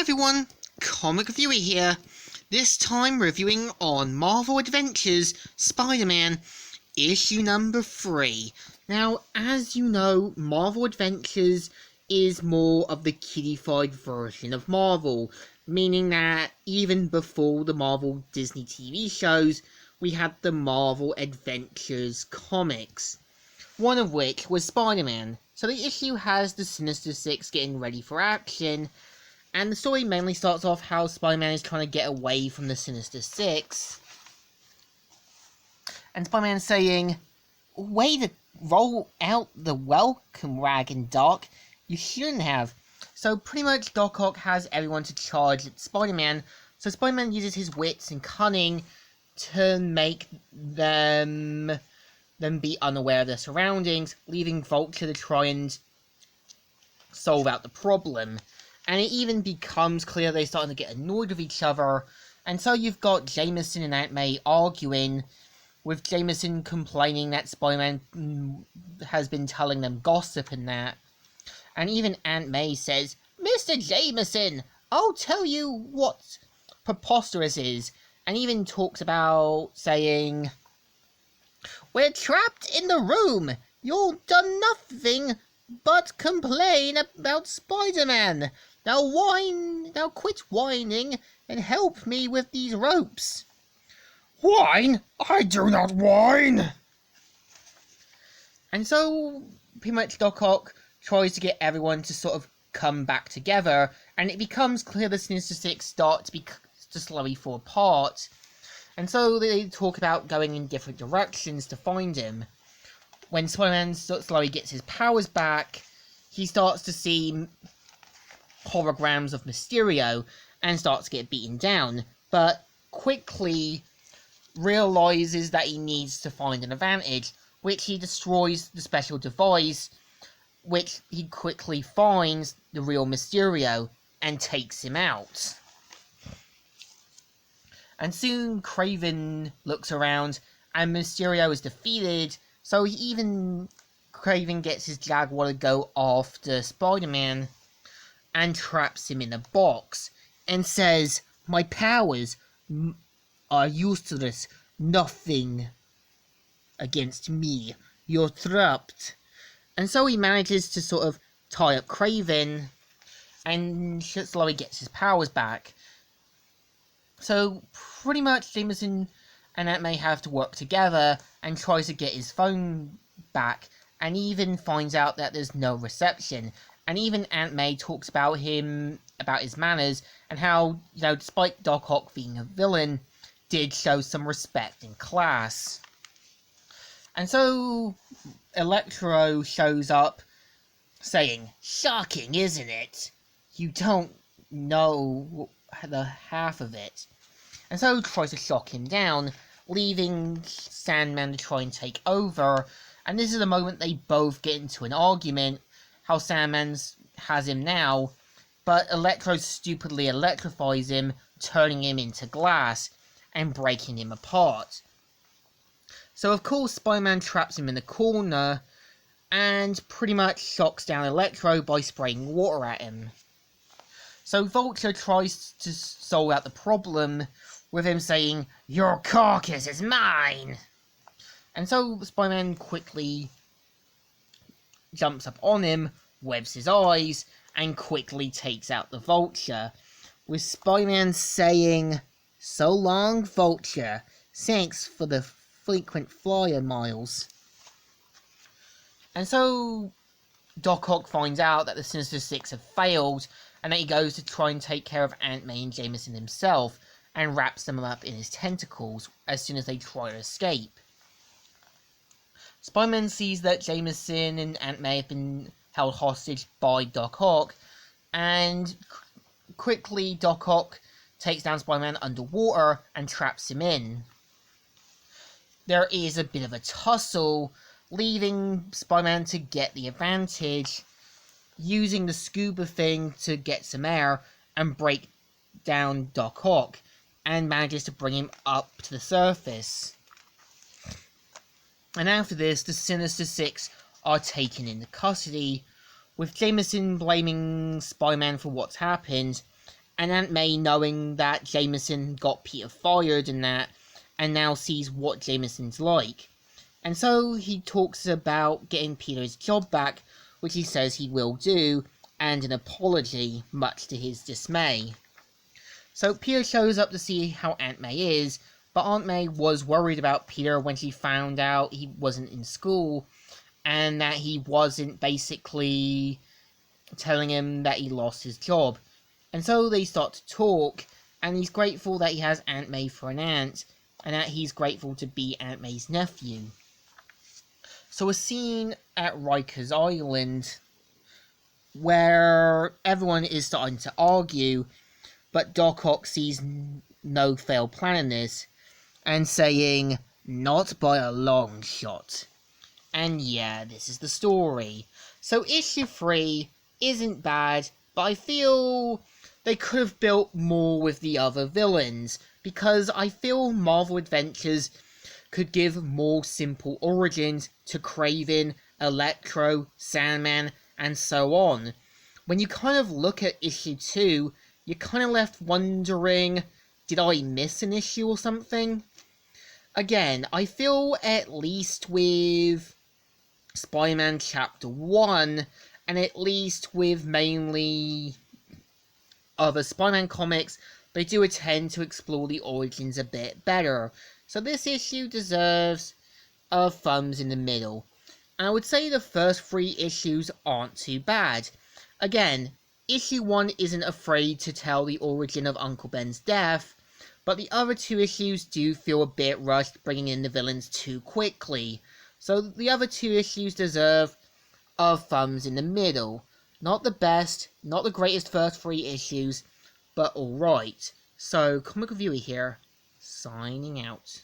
everyone, Comic Reviewer here, this time reviewing on Marvel Adventures Spider-Man issue number 3. Now, as you know, Marvel Adventures is more of the kiddified version of Marvel, meaning that even before the Marvel Disney TV shows, we had the Marvel Adventures comics, one of which was Spider-Man. So the issue has the Sinister Six getting ready for action, and the story mainly starts off how Spider-Man is trying to get away from the Sinister Six. And Spider-Man saying, "Way to roll out the welcome wagon, Doc. You shouldn't have." So pretty much Doc Ock has everyone to charge at Spider-Man. So Spider-Man uses his wits and cunning to make them be unaware of their surroundings, leaving Vulture to try and solve out the problem. And it even becomes clear they're starting to get annoyed with each other. And so you've got Jameson and Aunt May arguing, with Jameson complaining that Spider-Man has been telling them gossip and that. And even Aunt May says, "Mr. Jameson, I'll tell you what preposterous is." And even talks about saying, "We're trapped in the room. You've done nothing but complain about Spider-Man. Now quit whining and help me with these ropes." "Whine? I do not whine!" And so, pretty much Doc Ock tries to get everyone to sort of come back together, and it becomes clear the Sinister Six start to slowly fall apart. And so they talk about going in different directions to find him. When Spider-Man slowly gets his powers back, he starts to see holograms of Mysterio and starts to get beaten down, but quickly realizes that he needs to find an advantage, which he destroys the special device, which he quickly finds the real Mysterio and takes him out. And soon Kraven looks around and Mysterio is defeated, so Kraven gets his Jaguar to go after Spider-Man and traps him in a box and says, "My powers are useless. Nothing against me. You're trapped." And so he manages to sort of tie up Kraven and slowly gets his powers back. So pretty much Jameson and Aunt May have to work together and tries to get his phone back, and even finds out that there's no reception. And even Aunt May talks about his manners, and how, despite Doc Ock being a villain, did show some respect and class. And so Electro shows up, saying, "Shocking, isn't it? You don't know the half of it." And so tries to shock him down, leaving Sandman to try and take over. And this is the moment they both get into an argument, how Sandman has him now, but Electro stupidly electrifies him, turning him into glass and breaking him apart. So of course Spider-Man traps him in the corner and pretty much shocks down Electro by spraying water at him. So Vulture tries to solve out the problem with him saying, "Your carcass is mine!" And so Spider-Man quickly jumps up on him, webs his eyes, and quickly takes out the Vulture, with Spider-Man saying, "So long, Vulture. Thanks for the frequent flyer miles." And so Doc Ock finds out that the Sinister Six have failed, and that he goes to try and take care of Aunt May and Jameson himself, and wraps them up in his tentacles as soon as they try to escape. Spider-Man sees that Jameson and Aunt May have been held hostage by Doc Ock, and quickly Doc Ock takes down Spider-Man underwater and traps him in. There is a bit of a tussle, leaving Spider-Man to get the advantage, using the scuba thing to get some air and break down Doc Ock, and manages to bring him up to the surface. And after this, the Sinister Six are taken into custody, with Jameson blaming Spider-Man for what's happened, and Aunt May knowing that Jameson got Peter fired and that, and now sees what Jameson's like. And so he talks about getting Peter's job back, which he says he will do, and an apology, much to his dismay. So Peter shows up to see how Aunt May is, but Aunt May was worried about Peter when she found out he wasn't in school, and that he wasn't basically telling him that he lost his job. And so they start to talk, and he's grateful that he has Aunt May for an aunt, and that he's grateful to be Aunt May's nephew. So a scene at Rikers Island where everyone is starting to argue, but Doc Ock sees no fair plan in this, and saying, "Not by a long shot." And yeah, this is the story. So issue 3 isn't bad, but I feel they could have built more with the other villains, because I feel Marvel Adventures could give more simple origins to Kraven, Electro, Sandman, and so on. When you kind of look at issue 2, you're kind of left wondering, did I miss an issue or something? Again, I feel at least with Spider-Man Chapter 1, and at least with mainly other Spider-Man comics, they do tend to explore the origins a bit better. So this issue deserves a thumbs in the middle. And I would say the first 3 issues aren't too bad. Again, issue 1 isn't afraid to tell the origin of Uncle Ben's death, but the other 2 issues do feel a bit rushed, bringing in the villains too quickly. So the other 2 issues deserve a thumbs in the middle. Not the best, not the greatest first 3 issues, but alright. So, Comic Reviewer here, signing out.